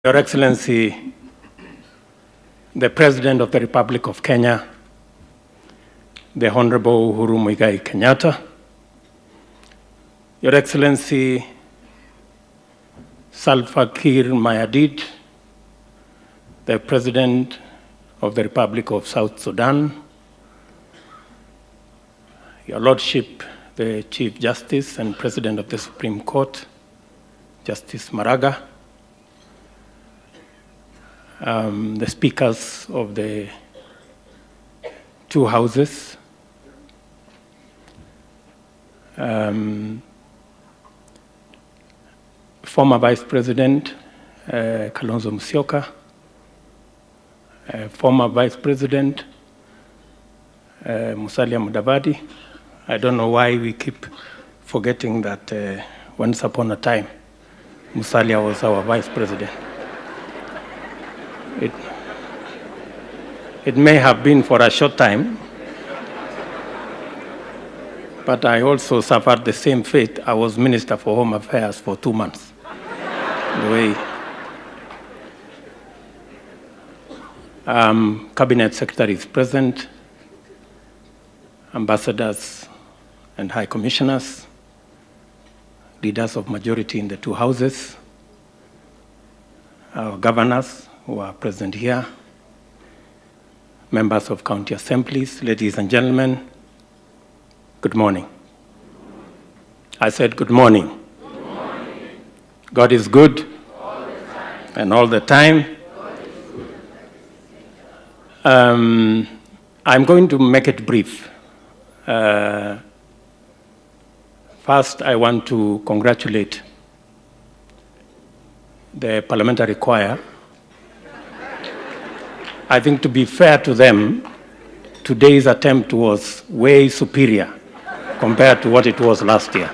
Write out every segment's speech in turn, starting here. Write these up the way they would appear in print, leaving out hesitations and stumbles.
Your Excellency, the President of the Republic of Kenya, the Honorable Uhuru Muigai Kenyatta, Your Excellency Salva Kiir Mayardit, the President of the Republic of South Sudan, Your Lordship, the Chief Justice and President of the Supreme Court, Justice Maraga, the speakers of the two houses, former Vice President Kalonzo Musyoka, former Vice President Musalia Mudavadi. I don't know why we keep forgetting that once upon a time, Musalia was our Vice President. It may have been for a short time, but I also suffered the same fate. I was Minister for Home Affairs for 2 months. The way Cabinet Secretaries present, ambassadors and high commissioners, leaders of majority in the two houses, our governors who are present here, members of county assemblies, ladies and gentlemen, good morning. I said good morning. Good morning. God is good All the time. and all the time. I'm going to make it brief. First, I want to congratulate the parliamentary choir. I think, to be fair to them, today's attempt was way superior compared to what it was last year.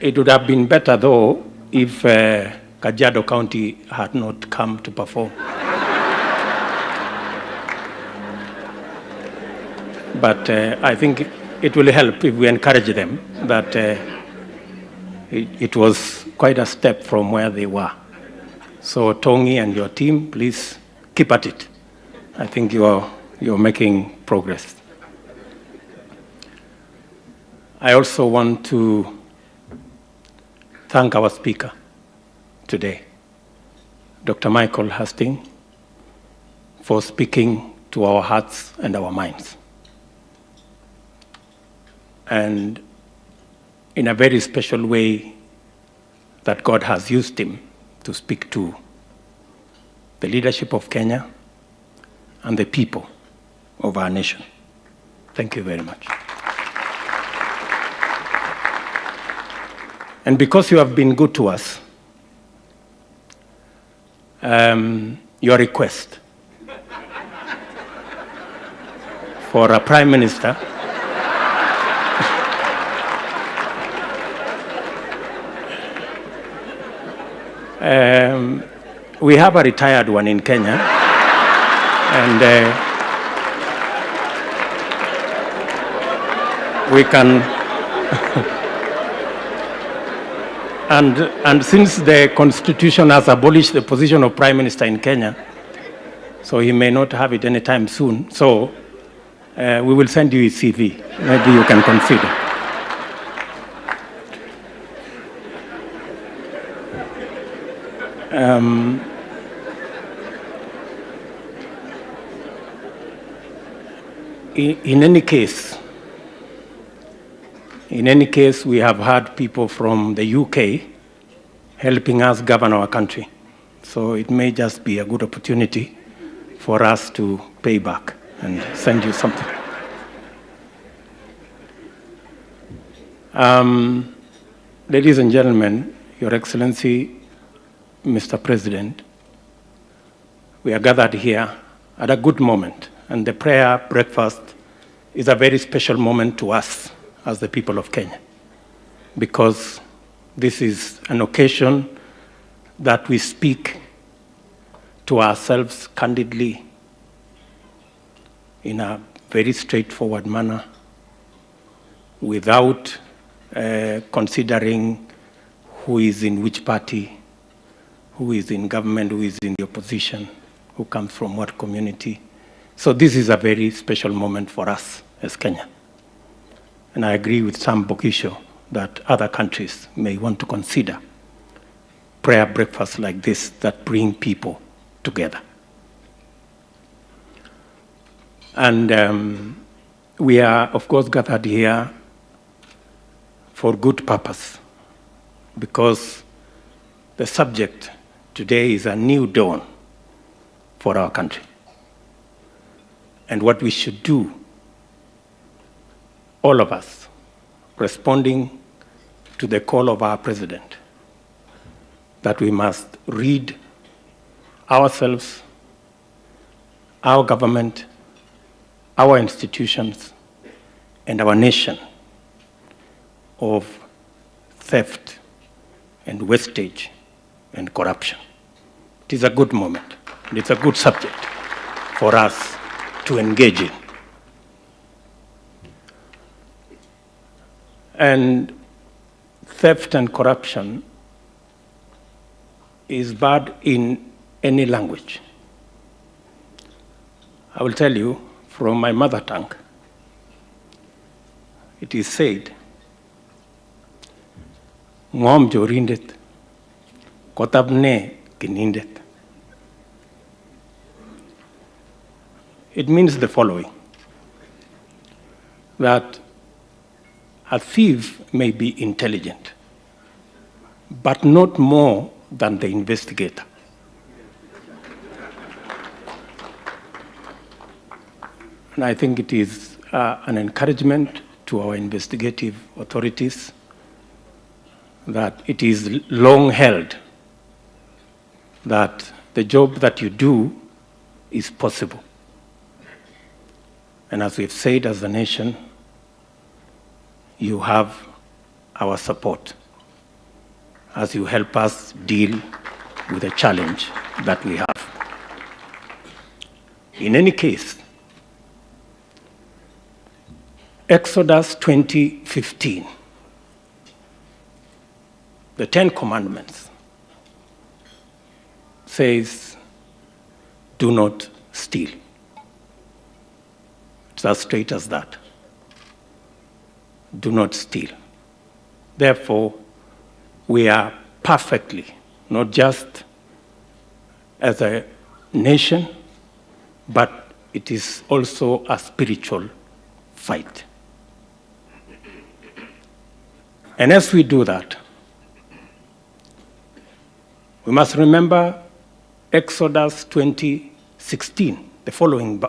It would have been better, though, if Kajiado County had not come to perform. But I think it will help if we encourage them that it was quite a step from where they were. So Tongi and your team, please keep at it. I think you're making progress. I also want to thank our speaker today, Dr. Michael Hastings, for speaking to our hearts and our minds. And in a very special way that God has used him to speak to the leadership of Kenya and the people of our nation. Thank you very much. And because you have been good to us, your request for a prime minister we have a retired one in Kenya, and we can, and since the Constitution has abolished the position of Prime Minister in Kenya, so he may not have it anytime soon, so we will send you his CV. Maybe you can consider. In any case, we have had people from the UK helping us govern our country. So it may just be a good opportunity for us to pay back and send you something. Ladies and gentlemen, Your Excellency, Mr. President, we are gathered here at a good moment, and the prayer breakfast is a very special moment to us as the people of Kenya, because this is an occasion that we speak to ourselves candidly in a very straightforward manner, without considering who is in which party, who is in government, who is in the opposition, who comes from what community. So this is a very special moment for us as Kenya. And I agree with Sam Bokisho that other countries may want to consider prayer breakfasts like this that bring people together. And we are, of course, gathered here for good purpose, because the subject today is a new dawn for our country. And what we should do, all of us, responding to the call of our president, that we must rid ourselves, our government, our institutions, and our nation of theft and wastage and corruption. It is a good moment, and it's a good subject for us to engage in. And theft and corruption is bad in any language. I will tell you from my mother tongue. It is said, Ngom jorindet, kotabne kinindet. It means the following, that a thief may be intelligent, but not more than the investigator. And I think it is an encouragement to our investigative authorities that it is long held that the job that you do is possible. And as we've said as a nation, you have our support as you help us deal with the challenge that we have. In any case, Exodus 20:15, the Ten Commandments, says, do not steal. It's as straight as that. Do not steal. Therefore, we are perfectly, not just as a nation, but it is also a spiritual fight. And as we do that, we must remember Exodus 20:16, the following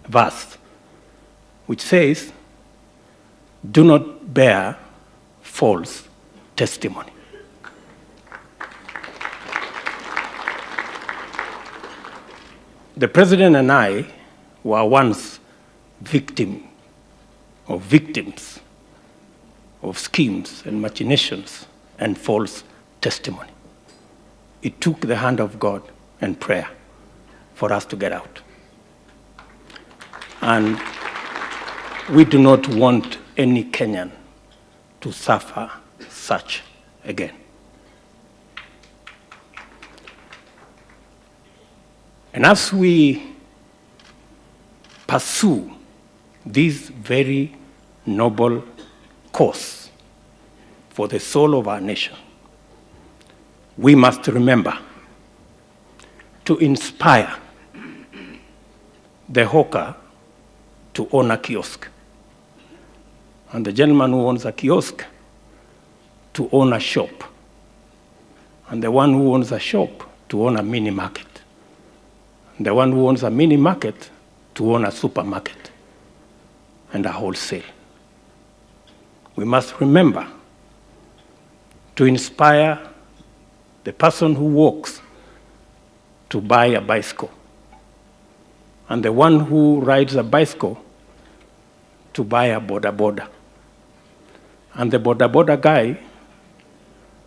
verse, which says, do not bear false testimony. The president and I were once victims of schemes and machinations and false testimony. It took the hand of God and prayer for us to get out. And we do not want any Kenyan to suffer such again. And as we pursue this very noble cause for the soul of our nation, we must remember to inspire the hawker to own a kiosk, and the gentleman who owns a kiosk to own a shop, and the one who owns a shop to own a mini market, and the one who owns a mini market to own a supermarket and a wholesale. We must remember to inspire the person who walks to buy a bicycle, and the one who rides a bicycle to buy a boda, and the boda guy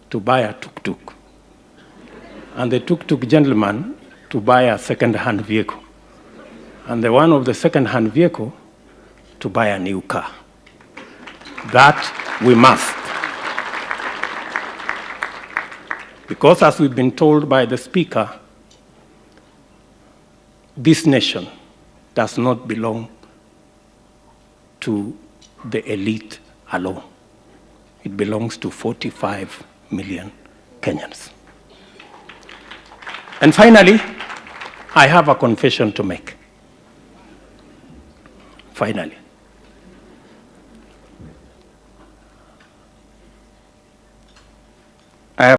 to buy a tuk-tuk, and the tuk-tuk gentleman to buy a second-hand vehicle, and the one of the second-hand vehicle to buy a new car. That We must. Because as we've been told by the Speaker, this nation does not belong to the elite alone. It belongs to 45 million Kenyans. And finally, I have a confession to make. Finally.